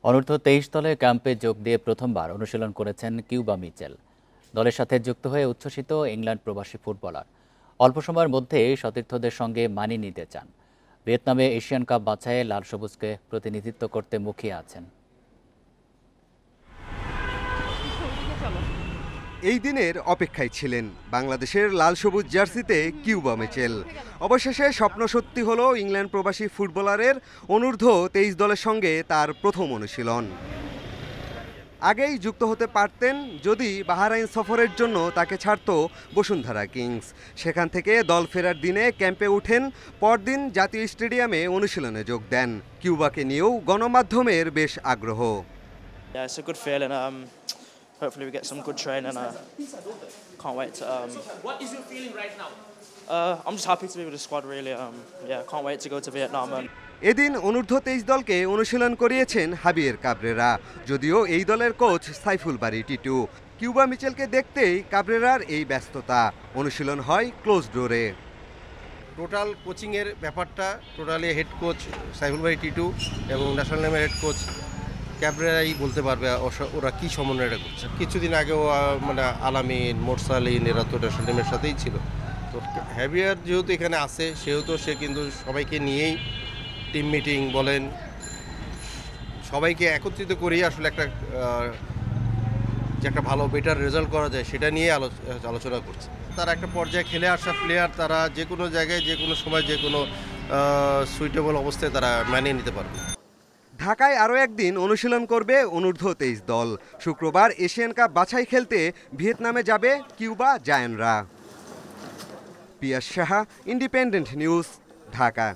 অনূর্ধ্ব-23 দলে ক্যাম্পে যোগ দিয়ে প্রথমবার অনুশীলন করেছেন কিউবা মিচেল। দলের সাথে যুক্ত হয়ে উচ্ছ্বসিত ইংল্যান্ড প্রবাসী ফুটবলার। অল্প সময়ের মধ্যেই সতীর্থদের সঙ্গে মানিয়ে নিতে চান। ভিয়েতনামে এশিয়ান কাপ বাছাইয়ে লাল সবুজকে প্রতিনিধিত্ব করতে মুখিয়ে আছেন। এই দিনের অপেক্ষায় ছিলেন বাংলাদেশের লাল সবুজ জার্সিতে কিউবা মিচেল। অবশেষে স্বপ্ন সত্যি হলো ইংল্যান্ড প্রবাসী ফুটবলারের অনূর্ধ্ব-23 দলের সঙ্গে তার প্রথম অনুশীলন। আগেই যুক্ত হতে পারতেন যদি বাহরাইন সফরের জন্য তাকে ছাড়ত বসুন্ধরা কিংস। সেখান থেকে দল ফেরার দিনে ক্যাম্পে উঠেন, পরদিন জাতীয় স্টেডিয়ামে অনুশীলনে যোগ দেন। কিউবাকে নিয়েও গণমাধ্যমের বেশ আগ্রহ। Hopefully we get some good training. Can't wait to. What is your feeling right now? I'm just happy to be with the squad. Really, can't wait to go to Vietnam. এদিন অনূর্ধ্ব-23 দলকে অনুশীলন করিয়েছেন হাবিয়ের কাবরেরা, যদিও এই দলের coach Saiful বারী Titu. Cuba মিচেলকে দেখতেই কাবরেরার এই ব্যস্ততা। অনুশীলন হয় ক্লোজ ডোরে। টোটাল কোচিংয়ের ব্যাপারটা টোটালি হেড কোচ সাইফুল বারী টিটু এবং ন্যাশনাল টিমের হেড কোচ ক্যাবরেরাই বলতে পারবে ওরা কী সমন্বয়টা করছে। কিছুদিন আগেও মানে আলামিন, মোরসালিন এরা তো ন্যাশনাল টিমের সাথেই ছিল। তো হ্যাভিয়ার যেহেতু এখানে আছে সেহেতু সে কিন্তু সবাইকে নিয়েই টিম মিটিং বলেন, সবাইকে একত্রিত করেই আসলে যে একটা ভালো বেটার রেজাল্ট করা যায় সেটা নিয়ে আলোচনা করছে। তারা একটা পর্যায়ে খেলে আসা প্লেয়ার, তারা যে কোনো জায়গায় যে কোনো সময় যে কোনো সুইটেবল অবস্থায় তারা মানিয়ে নিতে পারবে। ঢাকায় আরও একদিন অনুশীলন করবে অনূর্ধ্ব-23 দল। শুক্রবার এশিয়ান কাপ বাছাই খেলতে ভিয়েতনামে যাবে কিউবা জায়ান্টরা। পিয়াস সাহা, ইন্ডিপেন্ডেন্ট নিউজ, ঢাকা।